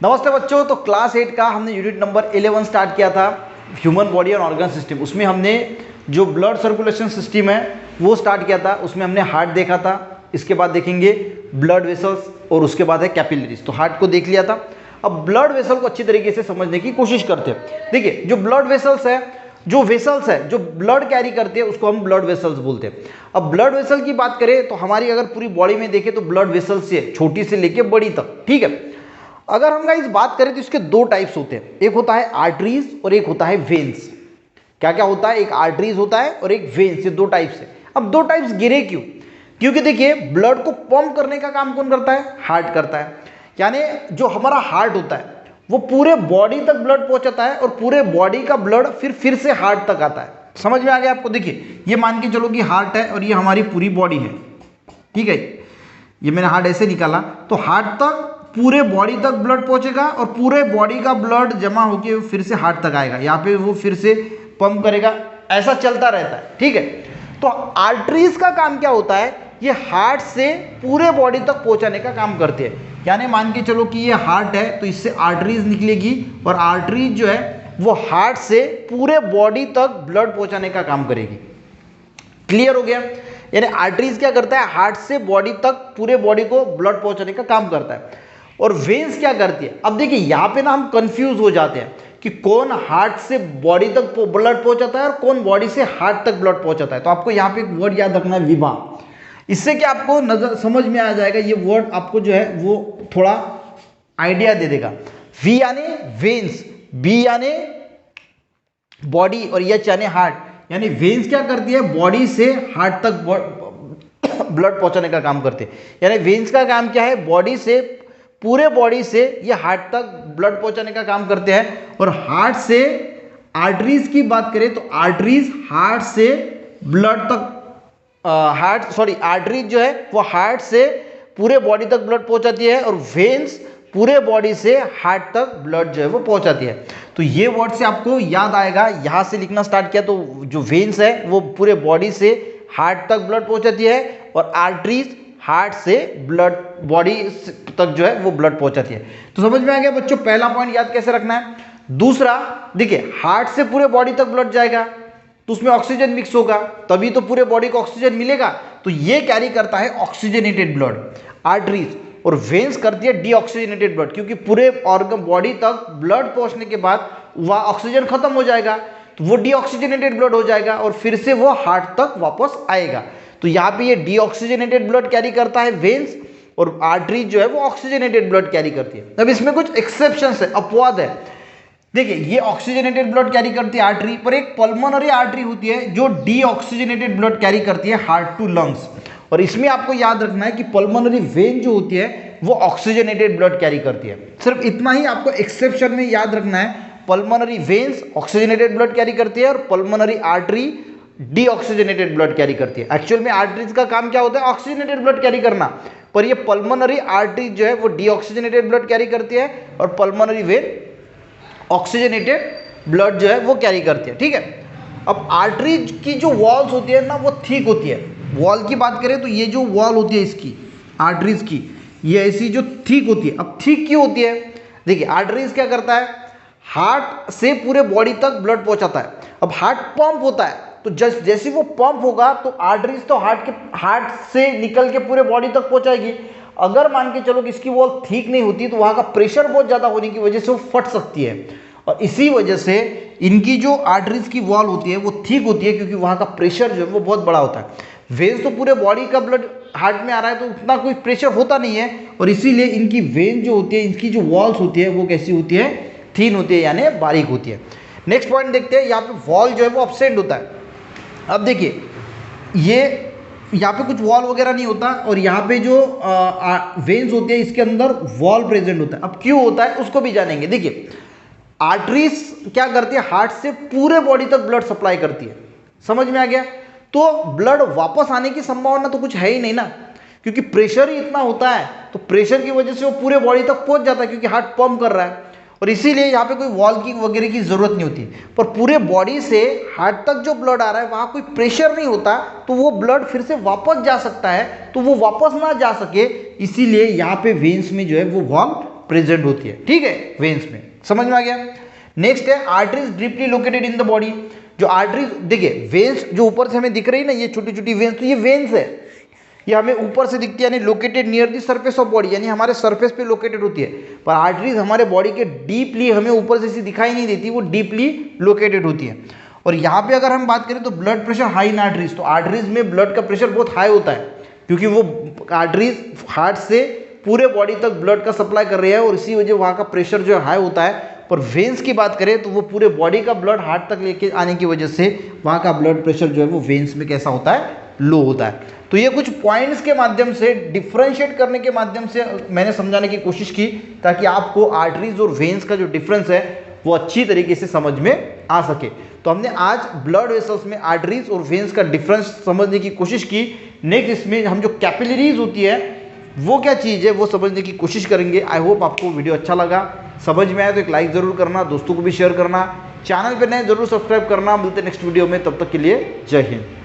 नमस्ते बच्चों। तो क्लास 8 का हमने यूनिट नंबर 11 स्टार्ट किया था, human body and organ system. उसमें हमने जो ब्लड सर्कुलेशन सिस्टम है वो स्टार्ट किया था। उसमें हमने हार्ट देखा था, इसके बाद देखेंगे ब्लड वेसल्स और उसके बाद है कैपिलरीज। तो हार्ट को देख लिया था। अब ब्लड वेसल को अच्छी तरीके से समझने की कोशिश करते हैं। देखिए, जो ब्लड वेसल्स है, जो वेसल्स है जो ब्लड कैरी करते हैं उसको हम ब्लड वेसल्स बोलते हैं। अब ब्लड वेसल की बात करें तो हमारी अगर पूरी बॉडी में देखें तो ब्लड वेसल्स से छोटी से लेके बड़ी तक, ठीक है। अगर हम गाइस बात करें तो इसके दो टाइप्स होते हैं, एक होता है आर्टरीज और एक होता है वेन्स। क्या क्या होता है? एक आर्टरीज होता है और एक वेन्स। ये दो टाइप्स है। अब दो टाइप्स गिरे क्यों? क्योंकि देखिए, ब्लड को पंप करने का काम कौन करता है? हार्ट करता है। यानी जो हमारा हार्ट होता है वो पूरे बॉडी तक ब्लड पहुंचाता है और पूरे बॉडी का ब्लड फिर से हार्ट तक आता है। समझ में आ गया आपको? देखिए, ये मान के चलो कि हार्ट है और ये हमारी पूरी बॉडी है, ठीक है। ये मैंने हार्ट ऐसे निकाला तो हार्ट तक पूरे बॉडी तक ब्लड पहुंचेगा और पूरे बॉडी का ब्लड जमा होकर फिर से हार्ट तक आएगा। यहाँ पे वो फिर से पंप करेगा, ऐसा चलता रहता है, ठीक है। तो आर्टरीज का काम क्या होता है? ये हार्ट से पूरे बॉडी तक पहुंचाने का काम करते हैं। यानी मान के चलो कि ये हार्ट है तो इससे आर्टरीज निकलेगी और आर्टरीज जो है वो हार्ट से पूरे बॉडी तक ब्लड पहुंचाने का काम करेगी। क्लियर हो गया? यानी आर्टरीज क्या करता है? हार्ट से बॉडी तक पूरे बॉडी को ब्लड पहुंचाने का काम करता है। और वेन्स क्या करती है? अब देखिए, यहां पे ना हम कंफ्यूज हो जाते हैं कि कौन हार्ट से बॉडी तक ब्लड पहुंचाता है और कौन बॉडी से हार्ट तक ब्लड पहुंचाता है। तो आपको यहां पे एक वर्ड याद रखना है, विभा। इससे क्या आपको नजर समझ में आ जाएगा, ये वर्ड आपको जो है वो थोड़ा आइडिया दे देगा। वी यानी वेन्स, बी यानी बॉडी और एच यानी हार्ट। यानी वेन्स क्या करती है? बॉडी से हार्ट तक ब्लड पहुंचाने का काम करते हैं। यानी वेन्स का काम क्या है? बॉडी से, पूरे बॉडी से ये हार्ट तक ब्लड पहुंचाने का काम करते हैं। और हार्ट से आर्टरीज की बात करें तो आर्टरीज हार्ट से ब्लड तक आर्टरीज जो है वो हार्ट से पूरे बॉडी तक ब्लड पहुंचाती है और वेन्स पूरे बॉडी से हार्ट तक ब्लड जो है वो पहुंचाती है। तो ये वर्ड से आपको याद आएगा, यहां से लिखना स्टार्ट किया तो जो वेन्स है वो पूरे बॉडी से हार्ट तक ब्लड पहुंचाती है और आर्टरीज हार्ट से ब्लड बॉडी तक जो है वो ब्लड पहुंचाती है। तो समझ में आ गया बच्चों, पहला पॉइंट याद कैसे रखना है। दूसरा, देखिए, हार्ट से पूरे बॉडी तक ब्लड जाएगा तो उसमें ऑक्सीजन मिक्स होगा, तभी तो पूरे बॉडी को ऑक्सीजन मिलेगा। तो ये कैरी करता है ऑक्सीजनेटेड ब्लड, आर्टरीज। और वेन्स करती है डीऑक्सीजनेटेड ब्लड, क्योंकि पूरे ऑर्गन बॉडी तक ब्लड पहुंचने के बाद वह ऑक्सीजन खत्म हो जाएगा तो वो डीऑक्सीजनेटेड ब्लड हो जाएगा और फिर से वो हार्ट तक वापस आएगा। तो यहाँ पे ये डीऑक्सीजनेटेड ब्लड कैरी करता है वेन्स और आर्टरीज जो है वो ऑक्सीजनेटेड ब्लड कैरी करती है। अब इसमें कुछ एक्सेप्शंस है, अपवाद है। देखिए, ये ऑक्सीजनेटेड ब्लड कैरी करती है आर्टरी, पर एक पल्मोनरी आर्टरी होती है जो डीऑक्सीजनेटेड ब्लड कैरी करती है हार्ट टू लंग्स। और इसमें आपको याद रखना है कि पल्मोनरी वेन जो होती है वो ऑक्सीजनेटेड ब्लड कैरी करती है। सिर्फ इतना ही आपको एक्सेप्शन में याद रखना है, pulmonary veins oxygenated blood carry करती है और pulmonary artery deoxygenated blood carry करती है। एक्चुअल में आर्टरीज का काम क्या होता है? ऑक्सीजनेटेड ब्लड कैरी करना, पर ये पल्मोनरी आर्टरी जो है वो डीऑक्सीजनेटेड ब्लड कैरी करती है और पल्मोनरी वेन ऑक्सीजनेटेड ब्लड जो है वो कैरी करती है, ठीक है। अब आर्टरीज की जो वॉल्स होती है ना वो थिक होती है। वॉल की बात करें तो ये जो वॉल होती है इसकी, आर्टरीज की, ये ऐसी जो थिक होती है। अब थिक क्यों होती है? देखिए, आर्टरीज क्या करता है? हार्ट से पूरे बॉडी तक ब्लड पहुंचाता है। अब हार्ट पंप होता है तो जैसे वो पंप होगा तो आर्टरीज तो हार्ट से निकल के पूरे बॉडी तक पहुंचाएगी। अगर मान के चलो कि इसकी वॉल ठीक नहीं होती तो वहां का प्रेशर बहुत ज्यादा होने की वजह से वो फट सकती है। और इसी वजह से इनकी जो आर्टरीज की वॉल होती है वो ठीक होती है, क्योंकि वहां का प्रेशर जो है वो बहुत बड़ा होता है। वेन्स तो पूरे बॉडी का ब्लड हार्ट में आ रहा है तो उतना कोई प्रेशर होता नहीं है, और इसीलिए इनकी वेन जो होती है, इनकी जो वॉल्स होती है वो कैसी होती है? थीन होती है, यानी बारीक होती है। नेक्स्ट पॉइंट देखते हैं, यहाँ पे वॉल जो है वो अपसेंट होता है। अब देखिए, ये यहाँ पे कुछ वॉल वगैरह नहीं होता और यहाँ पे जो वेन्स होती है इसके अंदर वॉल प्रेजेंट होता है। अब क्यों होता है उसको भी जानेंगे। देखिए, आर्टरीज क्या करती है? हार्ट से पूरे बॉडी तक ब्लड सप्लाई करती है। समझ में आ गया? तो ब्लड वापस आने की संभावना तो कुछ है ही नहीं ना, क्योंकि प्रेशर ही इतना होता है। तो प्रेशर की वजह से वो पूरे बॉडी तक पहुंच जाता है, क्योंकि हार्ट पंप कर रहा है। और इसीलिए यहाँ पे कोई वॉल की वगैरह की जरूरत नहीं होती। पर पूरे बॉडी से हार्ट तक जो ब्लड आ रहा है वहां कोई प्रेशर नहीं होता, तो वो ब्लड फिर से वापस जा सकता है। तो वो वापस ना जा सके, इसीलिए यहाँ पे वेन्स में जो है वो वॉल प्रेजेंट होती है, ठीक है, वेन्स में। समझ में आ गया। नेक्स्ट है arteries deeply located in the body. जो आर्टरीज, देखिए वेन्स जो ऊपर से हमें दिख रही है ना, ये छोटी छोटी वेन्स, तो ये वेन्स है, ये हमें ऊपर से दिखती है, यानी located near the surface of body, यानी हमारे सरफेस पे लोकेटेड होती है। पर आर्टरीज हमारे बॉडी के डीपली, हमें ऊपर से ऐसी दिखाई नहीं देती, वो डीपली लोकेटेड होती है। और यहाँ पे अगर हम बात करें तो blood pressure high in arteries, तो आर्टरीज में ब्लड का प्रेशर बहुत हाई होता है, क्योंकि वो आर्टरीज हार्ट से पूरे बॉडी तक ब्लड का सप्लाई कर रही है, और इसी वजह वहाँ का प्रेशर जो है हाई होता है। पर वेन्स की बात करें तो वो पूरे बॉडी का ब्लड हार्ट तक लेके आने की वजह से वहाँ का ब्लड प्रेशर जो है वो वेन्स में कैसा होता है, लो होता है। तो ये कुछ पॉइंट्स के माध्यम से, डिफरेंशिएट करने के माध्यम से मैंने समझाने की कोशिश की, ताकि आपको आर्टरीज और वेन्स का जो डिफरेंस है वो अच्छी तरीके से समझ में आ सके। तो हमने आज ब्लड वेसल्स में आर्टरीज और वेन्स का डिफरेंस समझने की कोशिश की। नेक्स्ट इसमें हम जो कैपिलरीज होती है वो क्या चीज़ है वो समझने की कोशिश करेंगे। आई होप आपको वीडियो अच्छा लगा, समझ में आया तो एक लाइक ज़रूर करना, दोस्तों को भी शेयर करना, चैनल पर नए जरूर सब्सक्राइब करना। मिलते हैं नेक्स्ट वीडियो में, तब तक के लिए जय हिंद।